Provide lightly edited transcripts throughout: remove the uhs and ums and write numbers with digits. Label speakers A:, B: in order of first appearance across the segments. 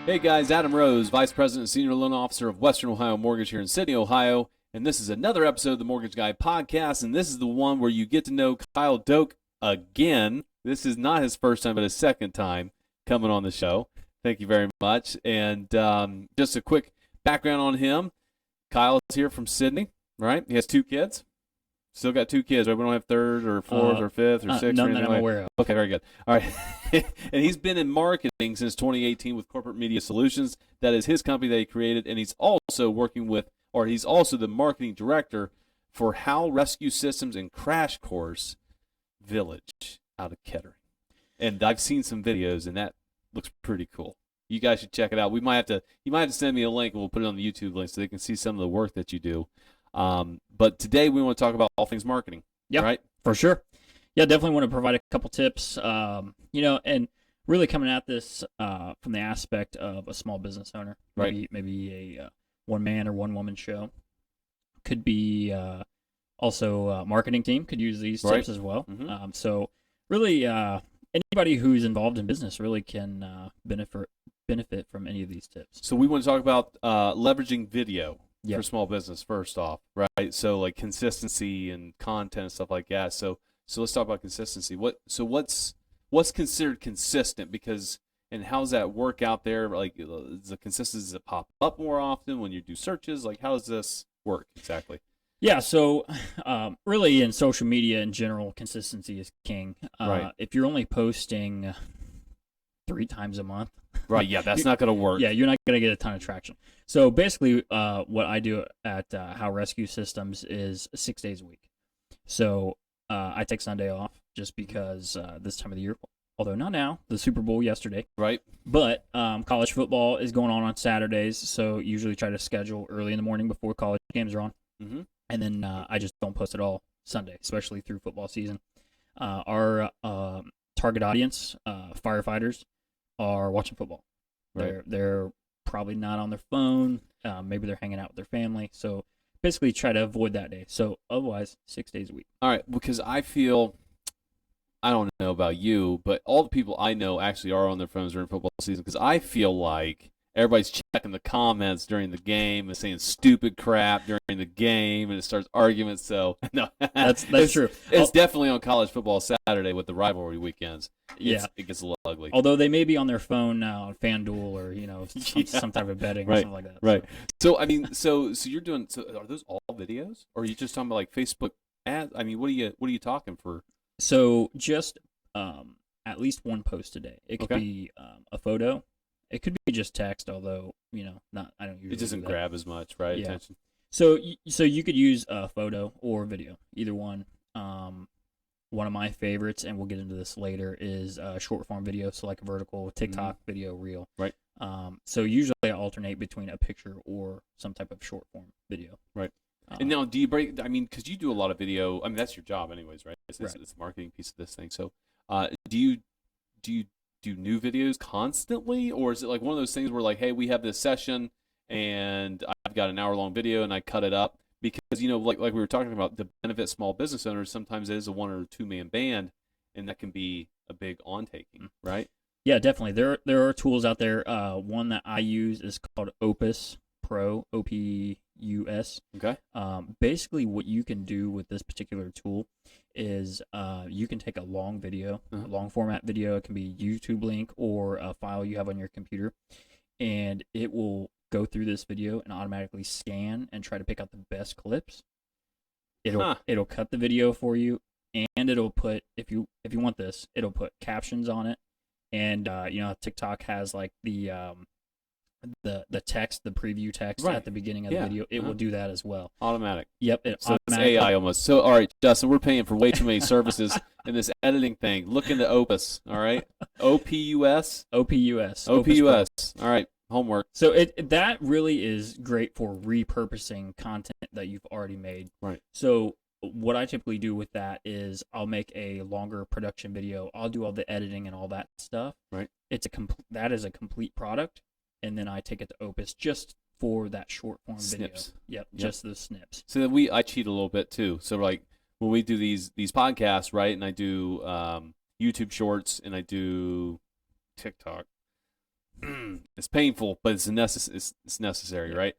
A: Hey guys, Adam Rose, Vice President and Senior Loan Officer of Western Ohio Mortgage here in Sydney, Ohio. And this is another episode of the Mortgage Guy podcast. And this is the one where you get to know Kyle Doak again. This is not his first time, but his second time coming on the show. Thank you very much. And just a quick background on him. Kyle is here from Sydney, right? He has 2 kids. Still got 2 kids, right? We don't have third or fourth or fifth or sixth or
B: none
A: anything
B: that I'm aware of.
A: Okay, very good. All right. And he's been in marketing since 2018 with Corporate Media Solutions. That is his company that he created. And he's also he's also the marketing director for How Rescue Systems and Crash Course Village out of Kettering. And I've seen some videos, and that looks pretty cool. You guys should check it out. You might have to send me a link, and we'll put it on the YouTube link so they can see some of the work that you do. But today we want to talk about all things marketing.
B: Yeah,
A: right?
B: For sure. Yeah, definitely want to provide a couple tips. And really coming at this from the aspect of a small business owner.
A: Right.
B: Maybe a one-man or one-woman show. Could be also a marketing team could use these tips as well.
A: Mm-hmm.
B: So really, anybody who's involved in business really can benefit from any of these tips.
A: So we want to talk about leveraging video.
B: Yep.
A: For small business first off, right? So like consistency and content and stuff like that. So let's talk about consistency. What's considered consistent? And how does that work out there? Like, is the consistency, does it pop up more often when you do searches? Like, how does this work exactly?
B: Yeah, so really in social media in general, consistency is king.
A: Right.
B: If you're only posting 3 times a month,
A: right? Yeah, that's not going to work.
B: Yeah, you're not going to get a ton of traction. So basically, what I do at How Rescue Systems is 6 days a week. So I take Sunday off just because this time of the year, although not now, the Super Bowl yesterday.
A: Right.
B: But college football is going on Saturdays, so usually try to schedule early in the morning before college games are on.
A: Mm-hmm.
B: And then I just don't post at all Sunday, especially through football season. Our target audience, firefighters, are watching football.
A: Right.
B: They're probably not on their phone. Maybe they're hanging out with their family. So basically try to avoid that day. So otherwise, 6 days a week.
A: All right, because I don't know about you, but all the people I know actually are on their phones during football season because I feel like everybody's checking the comments during the game and saying stupid crap during the game, and it starts arguments. So no,
B: that's true.
A: It's definitely on college football Saturday with the rivalry weekends.
B: Yeah,
A: it gets a little ugly.
B: Although they may be on their phone now on FanDuel or some type of betting or something like that.
A: Right. So I mean, so you're doing. So are those all videos, or are you just talking about like Facebook ads? I mean, what are you talking for?
B: So just at least one post a day. It could be a photo. It could be just text, although I don't usually.
A: It doesn't grab as much, right?
B: Yeah.
A: Attention.
B: So you could use a photo or video, either one. One of my favorites, and we'll get into this later, is short form video, so like a vertical TikTok video reel.
A: Right.
B: So usually I alternate between a picture or some type of short form video.
A: Right. And now, do you break? I mean, because you do a lot of video. I mean, that's your job, anyways, right? It's the marketing piece of this thing. So, do you do new videos constantly, or is it like one of those things where like, hey, we have this session and I've got an hour-long video and I cut it up? Because, like we were talking about, to benefit small business owners, sometimes it is a 1 or 2 man band, and that can be a big on-taking, right?
B: Yeah, definitely. There are tools out there. One that I use is called Opus Pro, OPUS.
A: Okay.
B: Basically, what you can do with this particular tool is you can take a long video, a long format video. It can be YouTube link or a file you have on your computer, and it will go through this video and automatically scan and try to pick out the best clips. It'll cut the video for you, and it'll put, if you want this, it'll put captions on it. And TikTok has like the text, the preview text at the beginning of the video. It will do that as well.
A: Automatic.
B: Yep.
A: So it's AI almost. So all right, Justin, we're paying for way too many services in this editing thing. Look into Opus. All right. OPUS.
B: OPUS.
A: OPUS. All right. Homework.
B: So that really is great for repurposing content that you've already made.
A: Right.
B: So what I typically do with that is I'll make a longer production video. I'll do all the editing and all that stuff.
A: Right.
B: That is a complete product, and then I take it to Opus just for that short form
A: snips.
B: Video. Yep, just the snips.
A: So then I cheat a little bit too. So like when we do these podcasts, right, and I do YouTube Shorts and I do TikTok. it's painful, but it's necessary, right?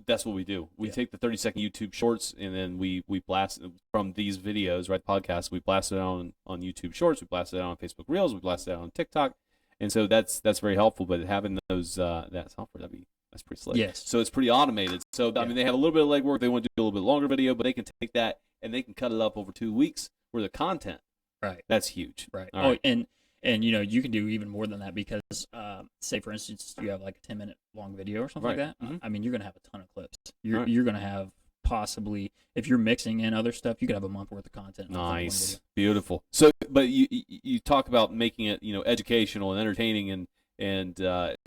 A: That's what we do. We take the 30-second YouTube shorts, and then we blast it from these videos, right? Podcasts. We blast it out on YouTube Shorts. We blast it out on Facebook Reels. We blast it out on TikTok, and so that's very helpful. But having those that software, that's pretty slick.
B: Yes.
A: So it's pretty automated. So I mean, they have a little bit of legwork. They want to do a little bit longer video, but they can take that and they can cut it up over 2 weeks worth of content.
B: Right.
A: That's huge.
B: Right.
A: All right.
B: And you know, you can do even more than that because, say for instance, you have like a 10-minute long video or something like that.
A: Mm-hmm.
B: I mean, you're gonna have a ton of clips. You're gonna have possibly, if you're mixing in other stuff, you could have a month worth of content.
A: Nice, beautiful. So, but you talk about making it, educational and entertaining, and that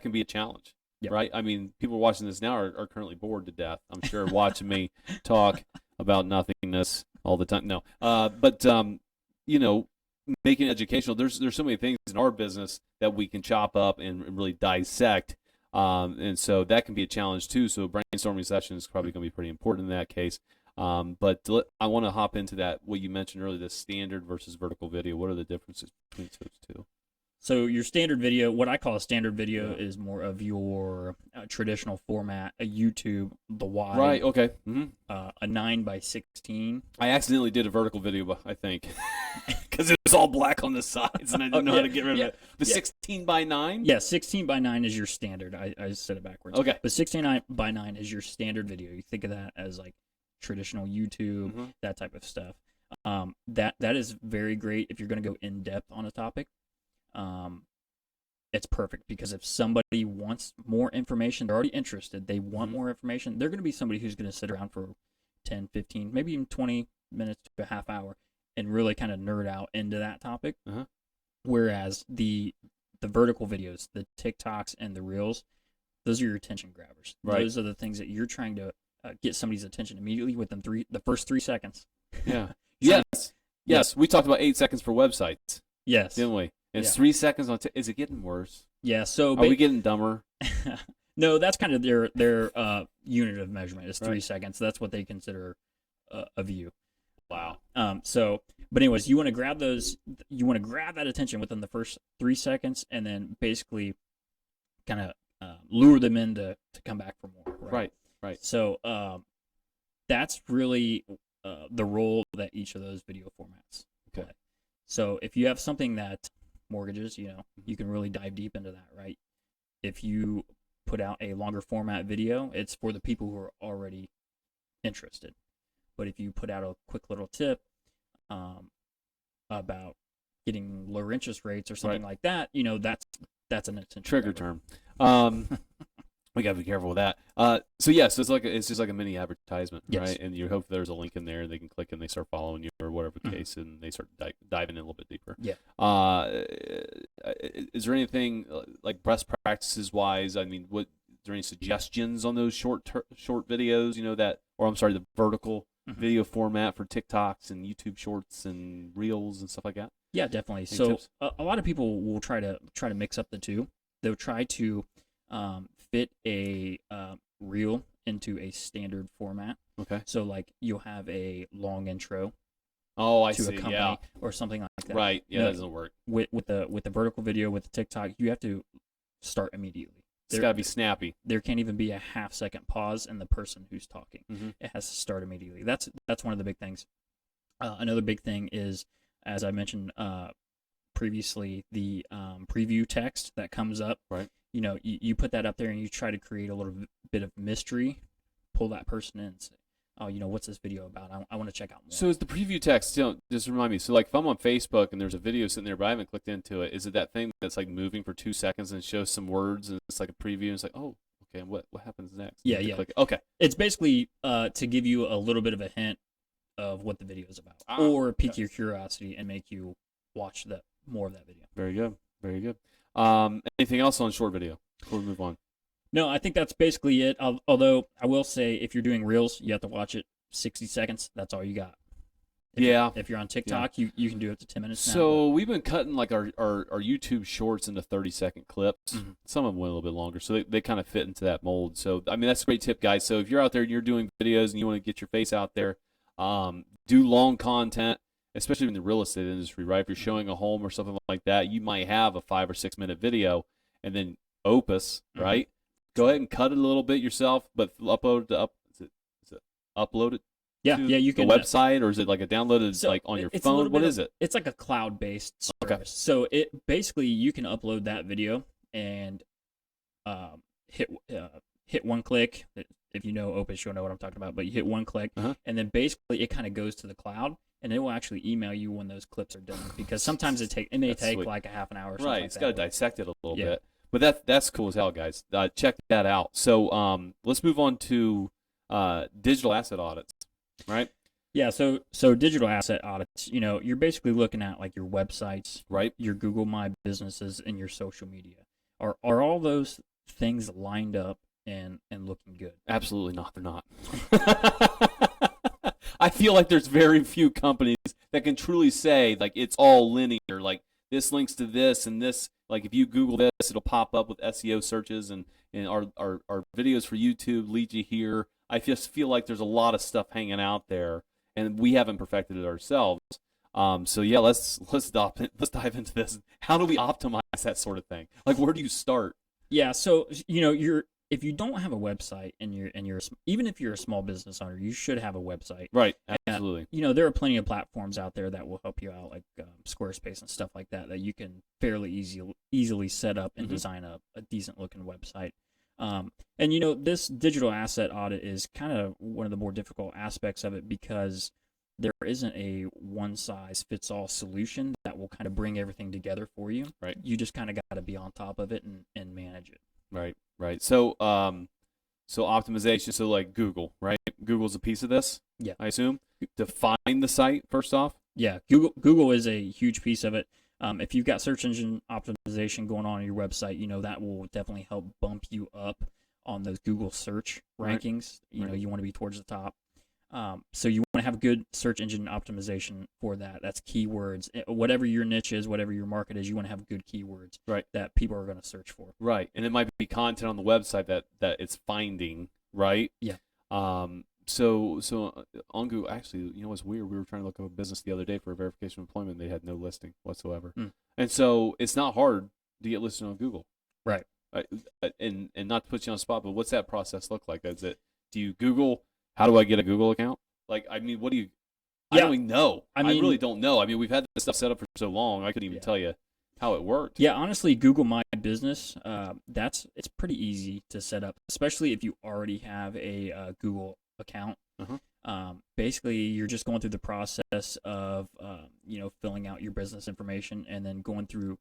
A: can be a challenge, right? I mean, people watching this now are currently bored to death, I'm sure, watching me talk about nothingness all the time. No, but making it educational. There's so many things in our business that we can chop up and really dissect. And so that can be a challenge too. So brainstorming session is probably going to be pretty important in that case. But I want to hop into that, what you mentioned earlier, the standard versus vertical video. What are the differences between those two?
B: So your standard video, what I call a standard video, is more of your traditional format, a YouTube, the wide.
A: Right, okay.
B: A 9x16.
A: I accidentally did a vertical video, I think, because it was all black on the sides, and I didn't know how to get rid of it. The 16x9?
B: Yeah, 16x9 is your standard. I said it backwards.
A: Okay.
B: But 16x9 is your standard video. You think of that as like traditional YouTube, that type of stuff. That is very great if you're going to go in depth on a topic. It's perfect because if somebody wants more information, they're already interested, they want more information, they're going to be somebody who's going to sit around for 10, 15, maybe even 20 minutes to a half hour and really kind of nerd out into that topic. Whereas the vertical videos, the TikToks and the Reels, those are your attention grabbers.
A: Right.
B: Those are the things that you're trying to get somebody's attention immediately within the first 3 seconds.
A: Yeah. Yes. We talked about 8 seconds for websites.
B: Yes.
A: Didn't we? It's 3 seconds on. Is it getting worse?
B: Yeah. So
A: are we getting dumber?
B: No, that's kind of their unit of measurement is 3 seconds. That's what they consider a view.
A: Wow.
B: But anyways, you want to grab those. You want to grab that attention within the first 3 seconds, and then basically kind of lure them in to come back for more.
A: Right.
B: So that's really the role that each of those video formats play. So if you have something that mortgages, you can really dive deep into that, right? If you put out a longer format video, it's for the people who are already interested. But if you put out a quick little tip about getting lower interest rates or something like that, that's an attention
A: trigger
B: grabber.
A: term. We gotta be careful with that. So it's just like a mini advertisement, right? And you hope there's a link in there, and they can click and they start following you or whatever case, and they start diving in a little bit deeper.
B: Yeah.
A: Is there anything like best practices wise? I mean, is there any suggestions on those short videos? The vertical video format for TikToks and YouTube Shorts and Reels and stuff like that.
B: Yeah, definitely. So a lot of people will try to mix up the two. They'll try to fit a reel into a standard format. Okay. So like you'll have a long intro.
A: Oh, I
B: to
A: see.
B: A company or something like that.
A: Right. Yeah, that doesn't work.
B: With the vertical video, with the TikTok, you have to start immediately.
A: It's got to be snappy.
B: There can't even be a half-second pause in the person who's talking. It has to start immediately. That's one of the big things. Another big thing is, as I mentioned previously, the preview text that comes up.
A: Right.
B: You put that up there and you try to create a little bit of mystery, pull that person in and say, oh, what's this video about? I want to check out more.
A: So is the preview text, just remind me, so like if I'm on Facebook and there's a video sitting there but I haven't clicked into it, is it that thing that's like moving for 2 seconds and shows some words and it's like a preview and it's like, oh, okay, and what happens next?
B: Yeah.
A: Click. Okay.
B: It's basically to give you a little bit of a hint of what the video is about or pique your curiosity and make you watch more of that video.
A: Very good. Very good. Anything else on short video before we move on?
B: No, I think that's basically it. Although I will say, if you're doing Reels, you have to watch it 60 seconds. That's all you got. If you're on TikTok, you can do up to 10 minutes.
A: So we've been cutting like our YouTube Shorts into 30-second clips. Some of them went a little bit longer, so they kind of fit into that mold. So I mean, that's a great tip, guys. So if you're out there and you're doing videos and you want to get your face out there, do long content. especially in the real estate industry, right? If you're showing a home or something like that, you might have a 5 or 6 minute video, and then Opus, right? Go ahead and cut it a little bit yourself, but upload it is it upload it
B: Yeah,
A: to
B: you
A: the
B: can
A: website, or is it like a downloaded like on your phone? What is it?
B: It's like a cloud-based service.
A: Okay.
B: So it basically you can upload that video and hit one click. If you know Opus, you'll know what I'm talking about. But you hit one click, and then basically it kind of goes to the cloud, and it will actually email you when those clips are done. Because sometimes it may take
A: sweet.
B: like a half an hour. Or something
A: Right,
B: like
A: it's
B: that.
A: got to dissect it a little bit. But that's cool as hell, guys. Check that out. So let's move on to digital asset audits, right?
B: Yeah, so digital asset audits, you're basically looking at like your websites,
A: right?
B: Your Google My Businesses, and your social media. Are all those things lined up and looking good?
A: Absolutely not. They're not. I feel like there's very few companies that can truly say like it's all linear. Like this links to this and this. Like if you Google this, it'll pop up with SEO searches and our videos for YouTube lead you here. I just feel like there's a lot of stuff hanging out there, and we haven't perfected it ourselves. So yeah, let's dive into this. How do we optimize that sort of thing? Like, where do you start?
B: Yeah, so if you don't have a website and you're even if you're a small business owner, you should have a website.
A: Right, absolutely.
B: There are plenty of platforms out there that will help you out, like Squarespace and stuff like that you can fairly easily set up and design a decent looking website. And this digital asset audit is kind of one of the more difficult aspects of it because there isn't a one-size-fits-all solution that will kind of bring everything together for you.
A: Right.
B: You just kind of got to be on top of it and manage it.
A: Right. So optimization. So like Google, right? Google's a piece of this.
B: Yeah.
A: I assume. Define the site first off.
B: Yeah. Google is a huge piece of it. If you've got search engine optimization going on your website, that will definitely help bump you up on those Google search rankings.
A: Right.
B: You want to be towards the top. So you want to have good search engine optimization for that. That's keywords. Whatever your niche is, whatever your market is, you want to have good keywords that people are going to search for.
A: Right. And it might be content on the website that it's finding, right?
B: Yeah.
A: So on Google, actually, what's weird? We were trying to look up a business the other day for a verification of employment. They had no listing whatsoever. And so it's not hard to get listed on Google.
B: Right.
A: And not to put you on the spot, but what's that process look like? Do you Google, how do I get a Google account? Like, I mean, what do you, I don't even know. I really don't know. I mean, we've had this stuff set up for so long, I couldn't even tell you how it worked.
B: Yeah, honestly, Google My Business, it's pretty easy to set up, especially if you already have a Google account. Basically, you're just going through the process of, filling out your business information and then going through,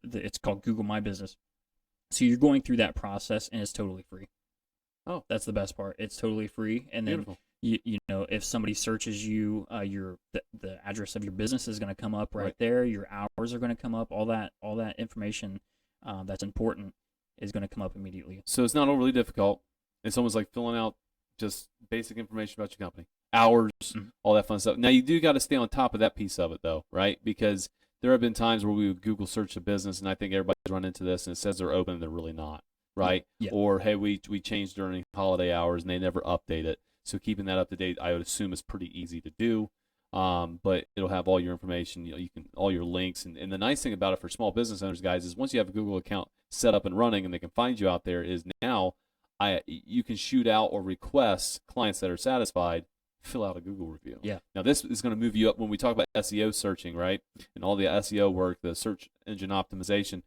B: it's called Google My Business. So you're going through that process and it's totally free.
A: Oh,
B: that's the best part. It's totally free. And then, if somebody searches you, the address of your business is going to come up right there. Your hours are going to come up. All that information that's important is going to come up immediately.
A: So it's not overly difficult. It's almost like filling out just basic information about your company, hours, all that fun stuff. Now, you do got to stay on top of that piece of it, though, right? Because there have been times where we would Google search a business, and I think everybody's run into this, and it says they're open, and they're really not, right?
B: Yeah.
A: Or, hey, we changed during holiday hours, and they never update it. So keeping that up to date, I would assume, is pretty easy to do. But it'll have all your information, you can all your links, and the nice thing about it for small business owners, guys, is once you have a Google account set up and running, and they can find you out there, is now you can shoot out or request clients that are satisfied fill out a Google review.
B: Yeah.
A: Now this is going to move you up when we talk about SEO searching, right? And all the SEO work, the search engine optimization.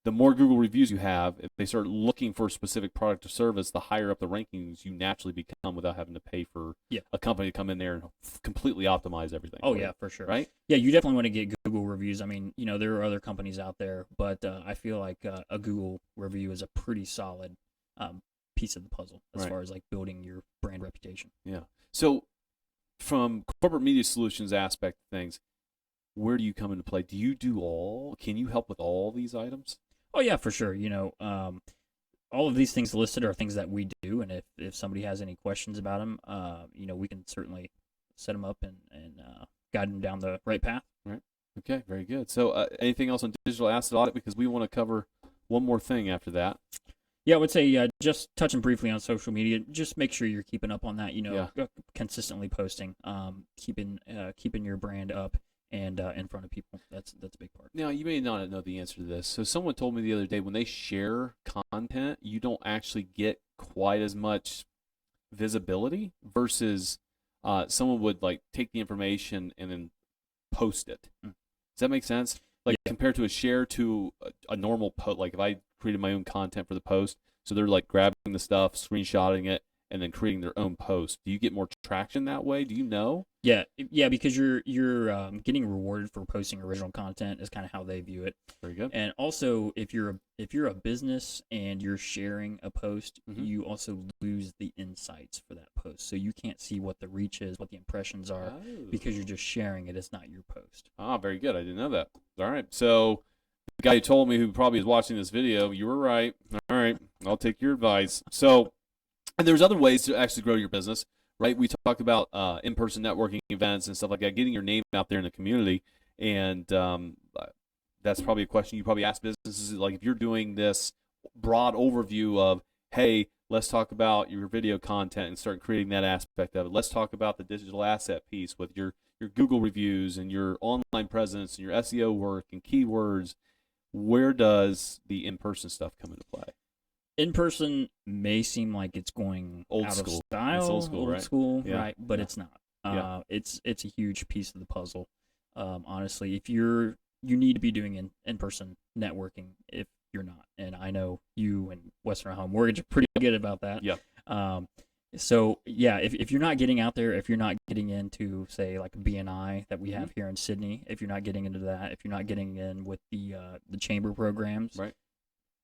A: The more Google reviews you have, if they start looking for a specific product or service, the higher up the rankings you naturally become without having to pay for a company to come in there and completely optimize everything.
B: Oh, yeah, for sure.
A: Right?
B: Yeah, you definitely want to get Google reviews. I mean, there are other companies out there, but I feel like a Google review is a pretty solid piece of the puzzle as far as like building your brand reputation.
A: Yeah. So from corporate media solutions aspect of things, where do you come into play? Do you do can you help with all these items?
B: Oh, yeah, for sure. All of these things listed are things that we do, and if somebody has any questions about them, we can certainly set them up and guide them down the right path.
A: Right. Okay, very good. So anything else on digital asset audit? Because we want to cover one more thing after that.
B: Yeah, I would say just touching briefly on social media. Just make sure you're keeping up on that. Consistently posting, keeping your brand up and in front of people. That's a big part.
A: Now, you may not know the answer to this. So someone told me the other day, when they share content, you don't actually get quite as much visibility versus someone would like take the information and then post it. Does that make sense? Like compared to a share to a normal post, like if I created my own content for the post, so they're like grabbing the stuff, screenshotting it, and then creating their own post. Do you get more traction that way? Do you know?
B: Yeah, because you're getting rewarded for posting original content is kind of how they view it.
A: Very good.
B: And also, if you're a business and you're sharing a post, you also lose the insights for that post. So you can't see what the reach is, what the impressions are, because you're just sharing it. It's not your post.
A: Ah, very good. I didn't know that. All right. So the guy who told me, who probably is watching this video, you were right. All right. I'll take your advice. So, and there's other ways to actually grow your business, right? We talk about in-person networking events and stuff like that, getting your name out there in the community. And that's probably a question you probably ask businesses. Like if you're doing this broad overview of, hey, let's talk about your video content and start creating that aspect of it. Let's talk about the digital asset piece with your Google reviews and your online presence and your SEO work and keywords. Where does the in-person stuff come into play?
B: In person may seem like it's going
A: old
B: out
A: school.
B: of style,
A: it's old school, right?
B: Right? But it's not. It's a huge piece of the puzzle. Honestly, if you need to be doing in person networking if you're not, and I know you and Western Home Mortgage are pretty good about that. So yeah, if you're not getting out there, if you're not getting into say like BNI that we have here in Sydney, if you're not getting into that, if you're not getting in with the chamber programs,
A: right,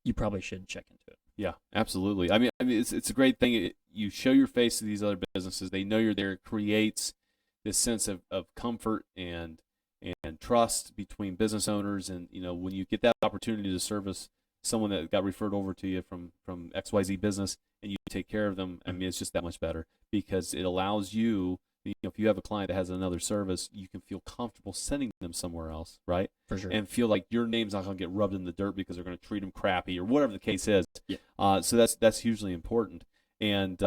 B: you probably should check into it.
A: Yeah, absolutely. I mean, it's a great thing. You show your face to these other businesses. They know you're there. It creates this sense of comfort and trust between business owners. And when you get that opportunity to service someone that got referred over to you from XYZ business, and you take care of them, I mean, it's just that much better because it allows you. If you have a client that has another service, you can feel comfortable sending them somewhere else, right?
B: For sure.
A: And feel like your name's not going to get rubbed in the dirt because they're going to treat them crappy or whatever the case is.
B: Yeah.
A: So that's hugely important. And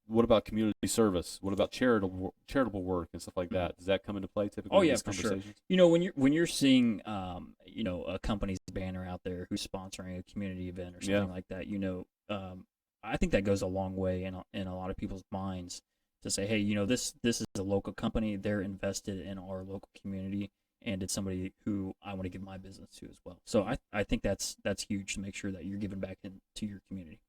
A: what about community service? What about charitable work and stuff like that? Does that come into play typically?
B: Oh yeah, for sure. When you're seeing a company's banner out there who's sponsoring a community event or something like that, I think that goes a long way in a lot of people's minds. To say, hey, this is a local company. They're invested in our local community, and it's somebody who I want to give my business to as well. So I think that's huge to make sure that you're giving back into your community.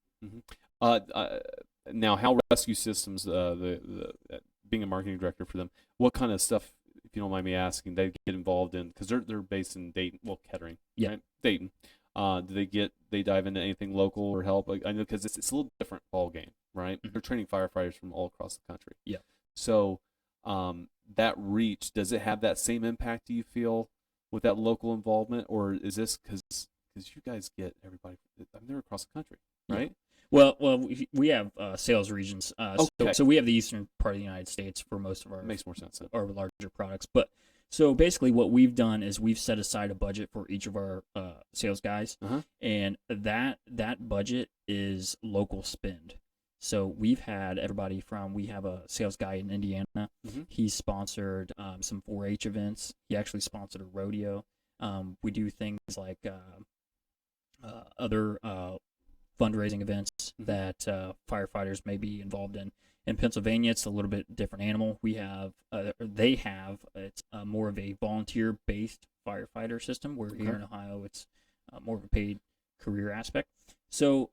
A: Now, How Rescue Systems, being a marketing director for them, what kind of stuff, if you don't mind me asking, they get involved in? Because they're based in Dayton, Kettering, right? Dayton. Do they dive into anything local or help? I know because it's a little different ball game, right? They're training firefighters from all across the country.
B: Yeah.
A: So that reach, does it have that same impact, do you feel, with that local involvement? Or is this because you guys get everybody, they're across the country, right?
B: Yeah. Well, we have sales regions.
A: Okay.
B: So we have the eastern part of the United States for most of our
A: makes more sense then.
B: Our larger products. But so basically what we've done is we've set aside a budget for each of our sales guys, and that budget is local spend. So we've had everybody from, we have a sales guy in Indiana. He's sponsored some 4-H events. He actually sponsored a rodeo. We do things like other fundraising events that firefighters may be involved in. In Pennsylvania, it's a little bit different animal. It's more of a volunteer-based firefighter system, where here in Ohio, it's more of a paid career aspect. So,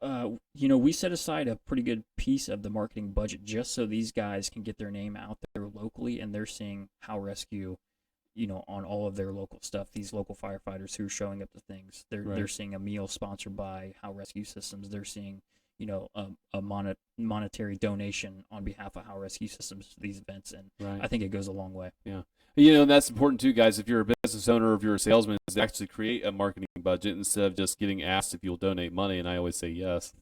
B: we set aside a pretty good piece of the marketing budget just so these guys can get their name out there locally, and they're seeing How Rescue, on all of their local stuff. These local firefighters who are showing up to things, they're seeing a meal sponsored by How Rescue Systems. They're seeing a monetary donation on behalf of How Rescue Systems to these events, and I think it goes a long way.
A: Yeah, and that's important too, guys. If you're a business owner or if you're a salesman, is to actually create a marketing budget instead of just getting asked if you'll donate money, and I always say yes.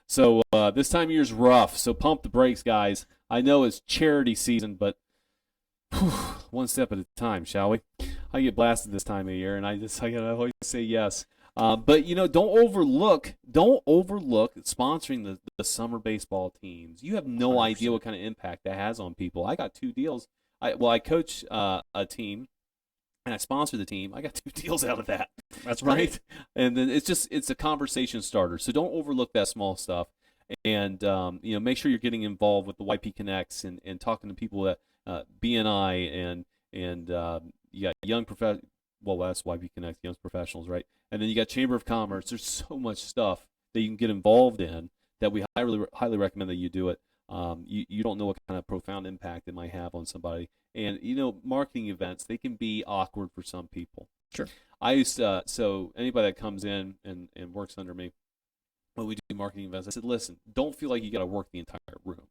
A: So this time of year's rough, so pump the brakes, guys. I know it's charity season, but one step at a time, shall we? I get blasted this time of year, and I always say yes. But don't overlook sponsoring the summer baseball teams. You have no
B: 100%.
A: idea what kind of impact that has on people. I got 2 deals. I coach a team, and I sponsor the team. I got 2 deals out of that.
B: That's
A: right. And then it's a conversation starter. So don't overlook that small stuff, and make sure you're getting involved with the YP Connects and talking to people at BNI and you got young well, that's YP Connect, Young Professionals, right? And then you got Chamber of Commerce. There's so much stuff that you can get involved in that we highly recommend that you do it. You don't know what kind of profound impact it might have on somebody. And, marketing events, they can be awkward for some people.
B: Sure.
A: I used to, so anybody that comes in and works under me, when we do marketing events, I said, listen, don't feel like you got to work the entire room.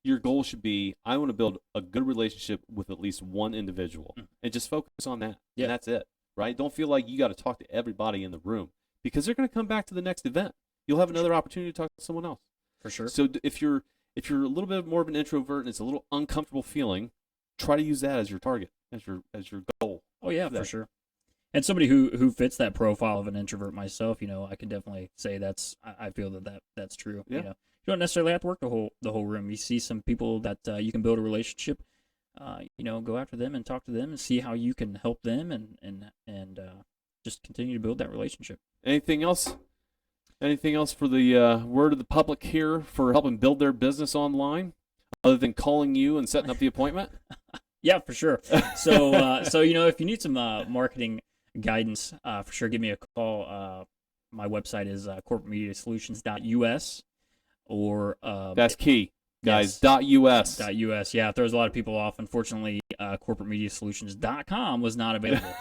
A: Your goal should be, I want to build a good relationship with at least one individual and just focus on that. Yeah. And that's it, right? Don't feel like you got to talk to everybody in the room because they're going to come back to the next event. You'll have another opportunity to talk to someone else.
B: For sure.
A: So if you're a little bit more of an introvert and it's a little uncomfortable feeling, try to use that as your target, as your goal.
B: Oh yeah, for sure. And somebody who fits that profile of an introvert myself, I can definitely say I feel that's true.
A: Yeah.
B: You don't necessarily have to work the whole room. You see some people that you can build a relationship. Go after them and talk to them and see how you can help them and just continue to build that relationship.
A: Anything else? Anything else for the word of the public here for helping build their business online, other than calling you and setting up the appointment?
B: Yeah, for sure. So if you need some marketing guidance, for sure, give me a call. My website is corporatemediasolutions.us. Or
A: that's key, guys.
B: Yes.
A: .us.
B: .us. Yeah, it throws a lot of people off. Unfortunately, corporatemediasolutions.com was not available.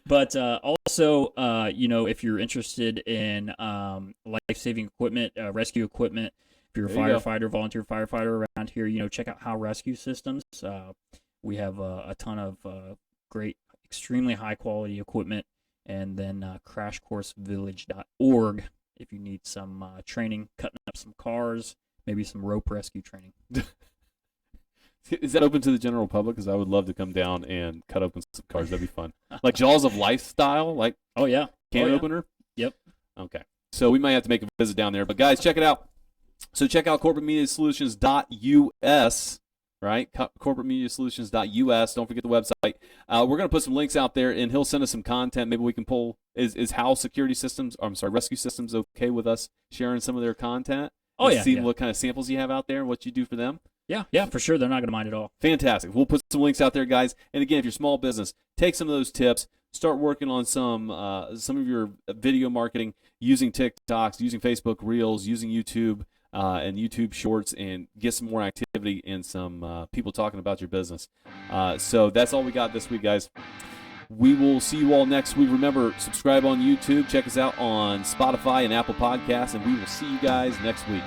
B: But also, if you're interested in life-saving equipment, rescue equipment, if you're a firefighter, volunteer firefighter around here, check out How Rescue Systems. We have a ton of great, extremely high-quality equipment. And then crashcoursevillage.org. If you need some training, cutting up some cars, maybe some rope rescue training.
A: Is that open to the general public? Because I would love to come down and cut open some cars. That'd be fun. Like Jaws of Life style? Like can opener?
B: Yep.
A: Okay. So we might have to make a visit down there. But guys, check it out. So check out corporatemediasolutions.us, right? corporatemediasolutions.us. Don't forget the website. We're going to put some links out there, and he'll send us some content. Maybe we can pull. Is How Rescue Systems okay with us sharing some of their content?
B: Oh, yeah.
A: See what kind of samples you have out there and what you do for them?
B: Yeah, for sure. They're not going to mind at all.
A: Fantastic. We'll put some links out there, guys. And again, if you're a small business, take some of those tips. Start working on some of your video marketing using TikToks, using Facebook Reels, using YouTube and YouTube Shorts, and get some more activity and some people talking about your business. So that's all we got this week, guys. We will see you all next week. Remember, subscribe on YouTube. Check us out on Spotify and Apple Podcasts, and we will see you guys next week.